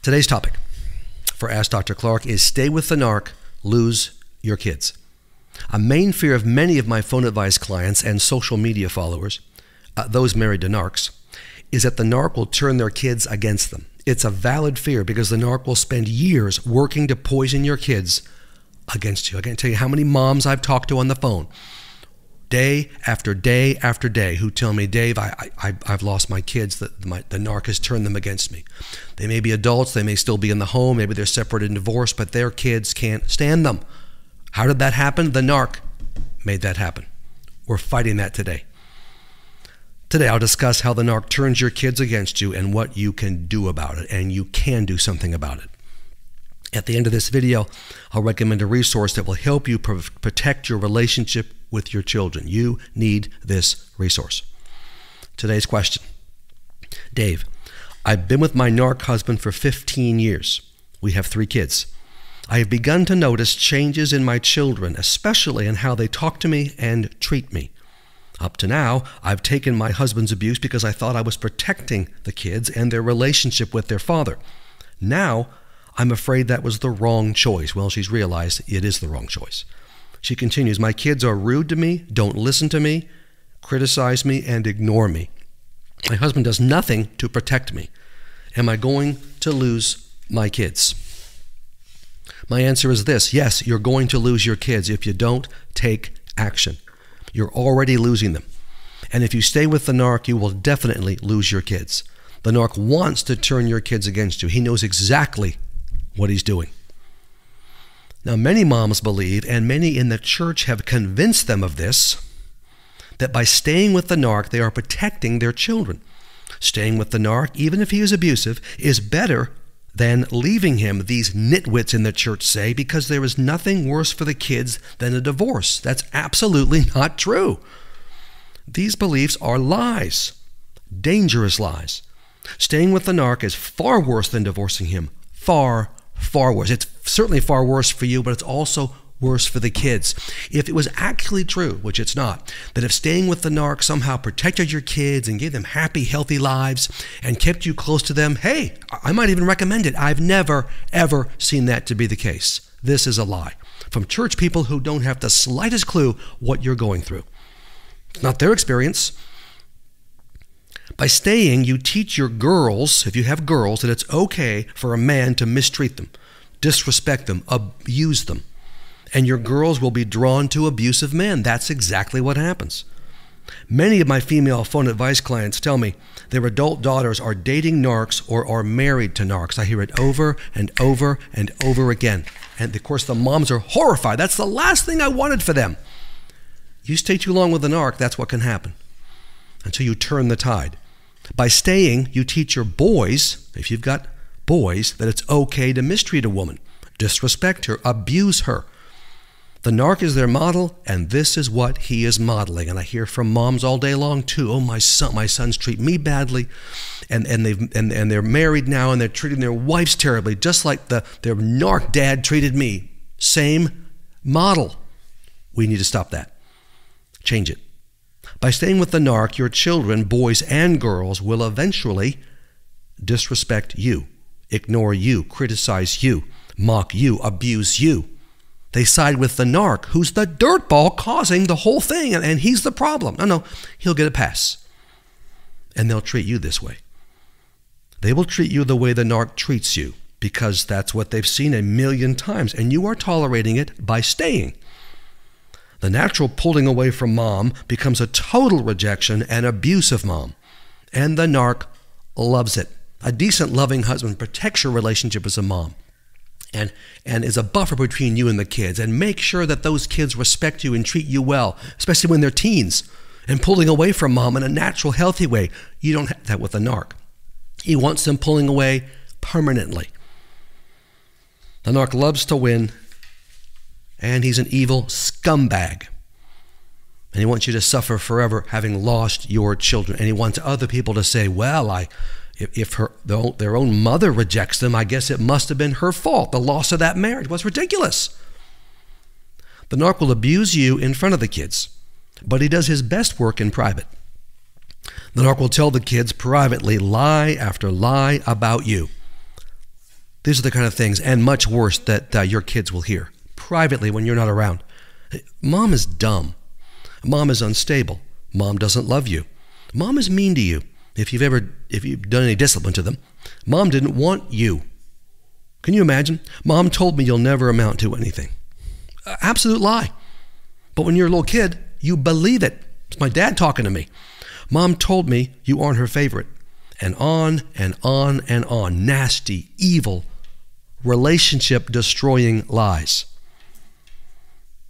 Today's topic for Ask Dr. Clark is stay with the narc, lose your kids. A main fear of many of my phone advice clients and social media followers, those married to narcs, is that the narc will turn their kids against them. It's a valid fear because the narc will spend years working to poison your kids against you. I can't tell you how many moms I've talked to on the phone, day after day after day, who tell me, Dave, I've lost my kids. The narc has turned them against me. They may be adults. They may still be in the home. Maybe they're separated and divorced, but their kids can't stand them. How did that happen? The narc made that happen. We're fighting that today. Today, I'll discuss how the narc turns your kids against you and what you can do about it, and you can do something about it. At the end of this video, I'll recommend a resource that will help you protect your relationship with your children. You need this resource. Today's question. Dave, I've been with my narc husband for 15 years. We have 3 kids. I have begun to notice changes in my children, especially in how they talk to me and treat me. Up to now, I've taken my husband's abuse because I thought I was protecting the kids and their relationship with their father. Now, I'm afraid that was the wrong choice. Well, she's realized it is the wrong choice. She continues, my kids are rude to me, don't listen to me, criticize me, and ignore me. My husband does nothing to protect me. Am I going to lose my kids? My answer is this. Yes, you're going to lose your kids if you don't take action. You're already losing them. And if you stay with the narc, you will definitely lose your kids. The narc wants to turn your kids against you. He knows exactly what he's doing. Now, many moms believe, and many in the church have convinced them of this, that by staying with the narc, they are protecting their children. Staying with the narc, even if he is abusive, is better than leaving him, these nitwits in the church say, because there is nothing worse for the kids than a divorce. That's absolutely not true. These beliefs are lies, dangerous lies. Staying with the narc is far worse than divorcing him. Far, far worse. It's certainly far worse for you, but it's also worse for the kids. If it was actually true, which it's not, that if staying with the narc somehow protected your kids and gave them happy, healthy lives and kept you close to them, hey, I might even recommend it. I've never, ever seen that to be the case. This is a lie from church people who don't have the slightest clue what you're going through. It's not their experience. By staying, you teach your girls, if you have girls, that it's okay for a man to mistreat them, disrespect them, abuse them. And your girls will be drawn to abusive men. That's exactly what happens. Many of my female phone advice clients tell me their adult daughters are dating narcs or are married to narcs. I hear it over and over and over again. And of course, the moms are horrified. That's the last thing I wanted for them. You stay too long with a narc, that's what can happen, until you turn the tide. By staying, you teach your boys, if you've got boys, that it's okay to mistreat a woman, disrespect her, abuse her. The narc is their model, and this is what he is modeling. And I hear from moms all day long too. Oh, my sons treat me badly, and they're married now, and they're treating their wives terribly, just like their narc dad treated me. Same model. We need to stop that. Change it. By staying with the narc, your children, boys and girls, will eventually disrespect you, ignore you, criticize you, mock you, abuse you. They side with the narc, who's the dirtball causing the whole thing, and he's the problem. No, he'll get a pass. And they'll treat you this way. They will treat you the way the narc treats you, because that's what they've seen a million times, and you are tolerating it by staying. The natural pulling away from mom becomes a total rejection and abuse of mom, and the narc loves it. A decent, loving husband protects your relationship as a mom. And is a buffer between you and the kids, and make sure that those kids respect you and treat you well, especially when they're teens, and pulling away from mom in a natural, healthy way. You don't have that with a narc. He wants them pulling away permanently. The narc loves to win, and he's an evil scumbag. And he wants you to suffer forever having lost your children. And he wants other people to say, well, if their own mother rejects them, I guess it must have been her fault. The loss of that marriage was ridiculous. The narc will abuse you in front of the kids, but he does his best work in private. The narc will tell the kids privately lie after lie about you. These are the kind of things, and much worse, that your kids will hear privately when you're not around. Mom is dumb. Mom is unstable. Mom doesn't love you. Mom is mean to you. If you've done any discipline to them, Mom didn't want you. Can you imagine? Mom told me you'll never amount to anything. Absolute lie. But when you're a little kid, you believe it. It's my dad talking to me. Mom told me you aren't her favorite. And on and on and on. Nasty, evil, relationship-destroying lies.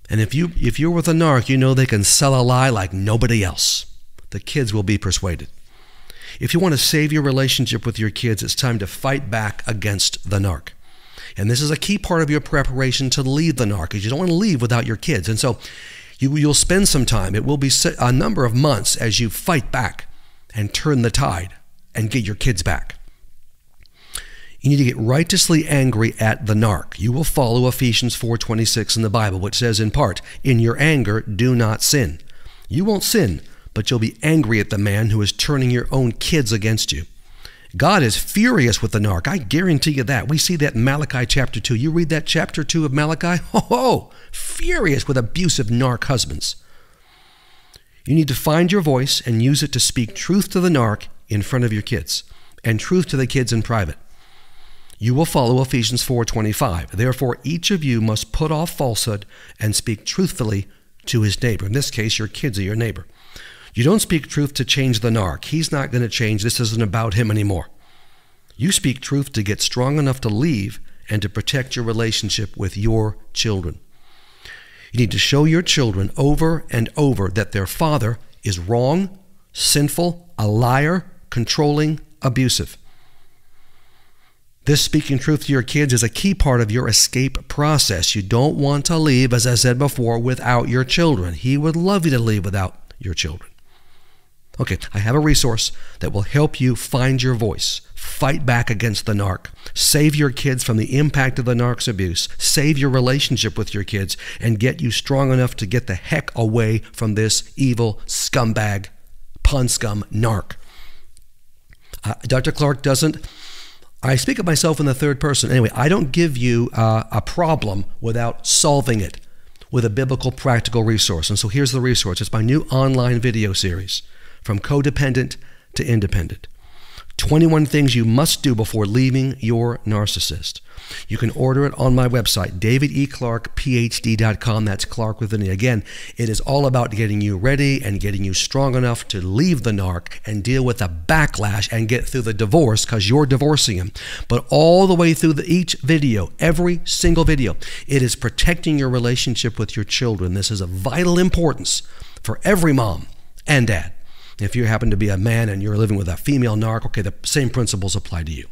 And if you're with a narc, you know they can sell a lie like nobody else. The kids will be persuaded. If you want to save your relationship with your kids, it's time to fight back against the narc. And this is a key part of your preparation to leave the narc, because you don't want to leave without your kids. And so you'll spend some time. It will be a number of months as you fight back and turn the tide and get your kids back. You need to get righteously angry at the narc. You will follow Ephesians 4:26 in the Bible, which says in part, "In your anger, do not sin." You won't sin, but you'll be angry at the man who is turning your own kids against you. God is furious with the narc. I guarantee you that. We see that in Malachi chapter 2. You read that chapter 2 of Malachi? Furious with abusive narc husbands. You need to find your voice and use it to speak truth to the narc in front of your kids, and truth to the kids in private. You will follow Ephesians 4:25. Therefore, each of you must put off falsehood and speak truthfully to his neighbor. In this case, your kids are your neighbor. You don't speak truth to change the narc. He's not going to change. This isn't about him anymore. You speak truth to get strong enough to leave and to protect your relationship with your children. You need to show your children over and over that their father is wrong, sinful, a liar, controlling, abusive. This speaking truth to your kids is a key part of your escape process. You don't want to leave, as I said before, without your children. He would love you to leave without your children. Okay, I have a resource that will help you find your voice, fight back against the narc, save your kids from the impact of the narc's abuse, save your relationship with your kids, and get you strong enough to get the heck away from this evil scumbag, pun scum narc. Dr. Clark doesn't... I speak of myself in the third person. Anyway, I don't give you a problem without solving it with a biblical practical resource. And so here's the resource. It's my new online video series, From Codependent to Independent. 21 things you must do before leaving your narcissist. You can order it on my website, davideclarkphd.com. That's Clark with an E. Again, it is all about getting you ready and getting you strong enough to leave the narc and deal with the backlash and get through the divorce, because you're divorcing him. But all the way through each video, every single video, it is protecting your relationship with your children. This is of vital importance for every mom and dad. If you happen to be a man and you're living with a female narc, okay, the same principles apply to you.